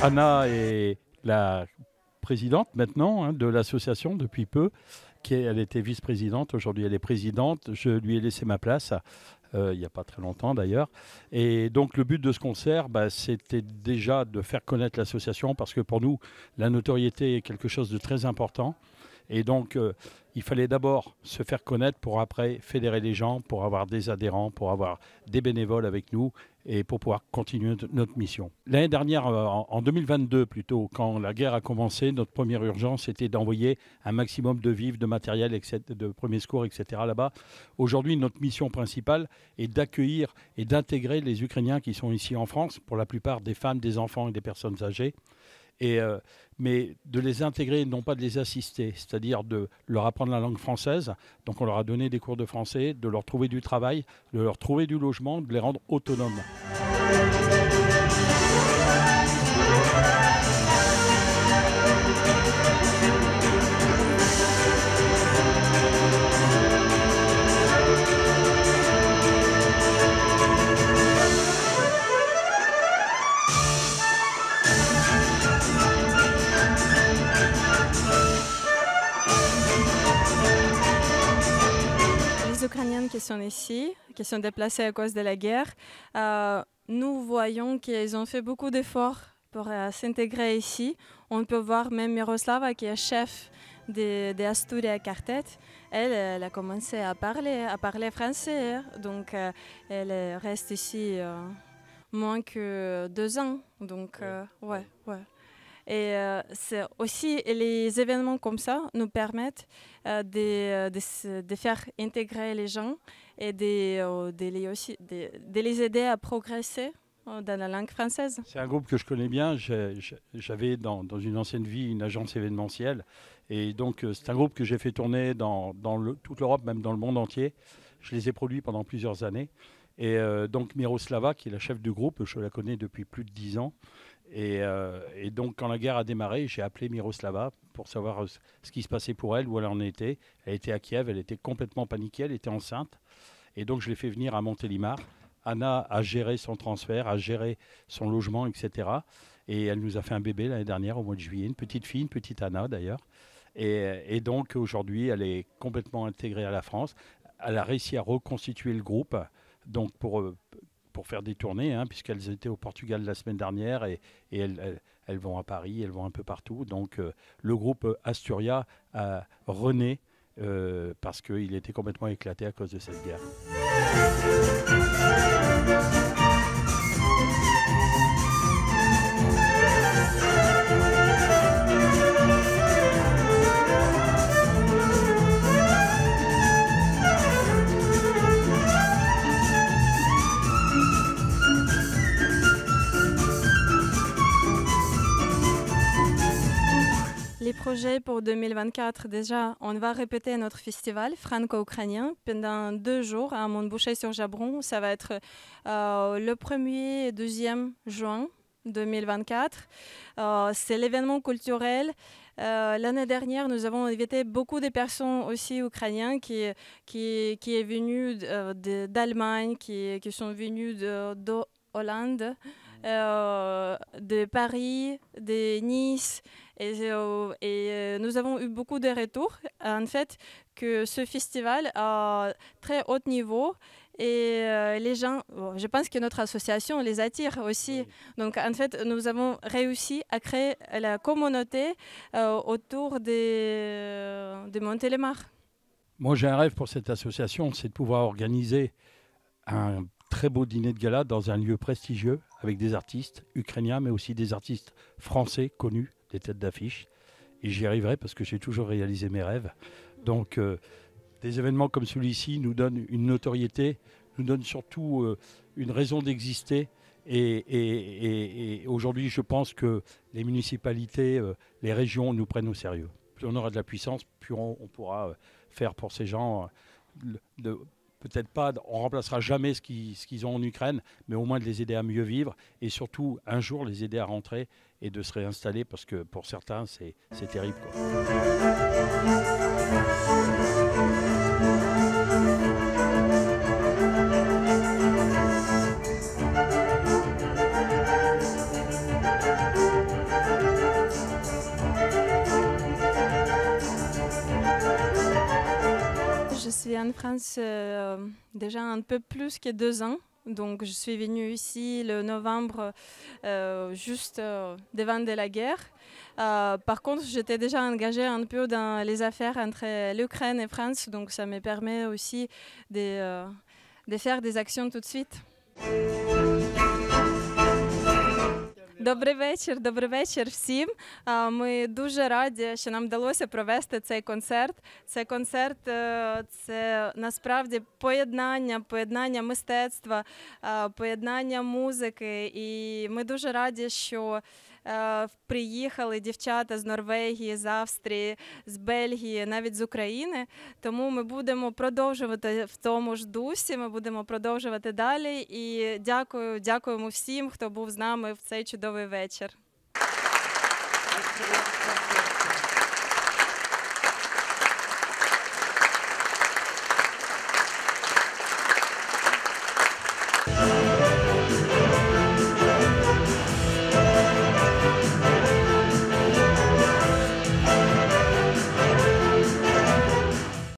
Anna est la présidente maintenant de l'association depuis peu. Elle était vice-présidente, aujourd'hui elle est présidente. Je lui ai laissé ma place, il n'y a pas très longtemps d'ailleurs. Et donc le but de ce concert, c'était déjà de faire connaître l'association parce que pour nous, la notoriété est quelque chose de très important. Et donc, il fallait d'abord se faire connaître pour après fédérer les gens, pour avoir des adhérents, pour avoir des bénévoles avec nous et pour pouvoir continuer notre mission. L'année dernière, en 2022 plutôt, quand la guerre a commencé, notre première urgence était d'envoyer un maximum de vivres, de matériel, de premiers secours, etc. là-bas. Aujourd'hui, notre mission principale est d'accueillir et d'intégrer les Ukrainiens qui sont ici en France, pour la plupart des femmes, des enfants et des personnes âgées. Mais de les intégrer, non pas de les assister, c'est-à-dire de leur apprendre la langue française. Donc on leur a donné des cours de français, de leur trouver du travail, de leur trouver du logement, de les rendre autonomes. Les Ukrainiennes qui sont ici, qui sont déplacées à cause de la guerre, nous voyons qu'ils ont fait beaucoup d'efforts pour s'intégrer ici. On peut voir même Miroslava, qui est chef de Asturia Quartet. Elle a commencé à parler français, donc elle reste ici moins que 2 ans. Donc, ouais. Et c'est aussi les événements comme ça nous permettent de faire intégrer les gens et de les aider à progresser dans la langue française. C'est un groupe que je connais bien. J'avais dans une ancienne vie une agence événementielle. Et donc c'est un groupe que j'ai fait tourner dans toute l'Europe, même dans le monde entier. Je les ai produits pendant plusieurs années. Et donc Miroslava, qui est la chef du groupe, je la connais depuis plus de 10 ans. Et donc, quand la guerre a démarré, j'ai appelé Miroslava pour savoir ce qui se passait pour elle, où elle en était. Elle était à Kiev, elle était complètement paniquée, elle était enceinte. Et donc, je l'ai fait venir à Montélimar. Anna a géré son transfert, a géré son logement, etc. Et elle nous a fait un bébé l'année dernière, au mois de juillet, une petite fille, une petite Anna d'ailleurs. Et donc, aujourd'hui, elle est complètement intégrée à la France. Elle a réussi à reconstituer le groupe, donc pour faire des tournées, puisqu'elles étaient au Portugal la semaine dernière et elles vont à Paris, elles vont un peu partout. Donc le groupe Asturia a rené parce qu'il était complètement éclaté à cause de cette guerre. Les projets pour 2024, déjà, on va répéter notre festival franco-ukrainien pendant 2 jours à Montboucher-sur-Jabron. Ça va être le 1er et 2e juin 2024. C'est l'événement culturel. L'année dernière, nous avons invité beaucoup de personnes aussi ukrainiennes qui est venues d'Allemagne, qui sont venues de Hollande, de Paris, de Nice. Et nous avons eu beaucoup de retours, en fait, que ce festival a très haut niveau et les gens, je pense que notre association les attire aussi. Oui. Donc, en fait, nous avons réussi à créer la communauté autour de Montélimar. Moi, j'ai un rêve pour cette association, c'est de pouvoir organiser un très beau dîner de gala dans un lieu prestigieux avec des artistes ukrainiens, mais aussi des artistes français connus, des têtes d'affiche. Et j'y arriverai parce que j'ai toujours réalisé mes rêves. Donc, des événements comme celui-ci nous donnent une notoriété, nous donnent surtout une raison d'exister. Et aujourd'hui, je pense que les municipalités, les régions nous prennent au sérieux. Plus on aura de la puissance, plus on pourra faire pour ces gens peut-être pas, on ne remplacera jamais ce qu'ils ont en Ukraine, mais au moins de les aider à mieux vivre et surtout un jour les aider à rentrer et de se réinstaller parce que pour certains c'est terrible, quoi. en France déjà un peu plus que 2 ans. Donc, je suis venue ici le novembre, juste devant de la guerre. Par contre, j'étais déjà engagée un peu dans les affaires entre l'Ukraine et France, donc ça me permet aussi de faire des actions tout de suite. Добрий вечір всім. Ми дуже раді, що нам вдалося провести цей концерт. Цей концерт – це насправді поєднання мистецтва, поєднання музики. І ми дуже раді, що приїхали дівчата з Норвегії, з Австрії, з Бельгії, навіть з України. Тому ми будемо продовжувати в тому ж дусі, ми будемо продовжувати далі. І дякуємо всім, хто був з нами в цей чудовий вечір.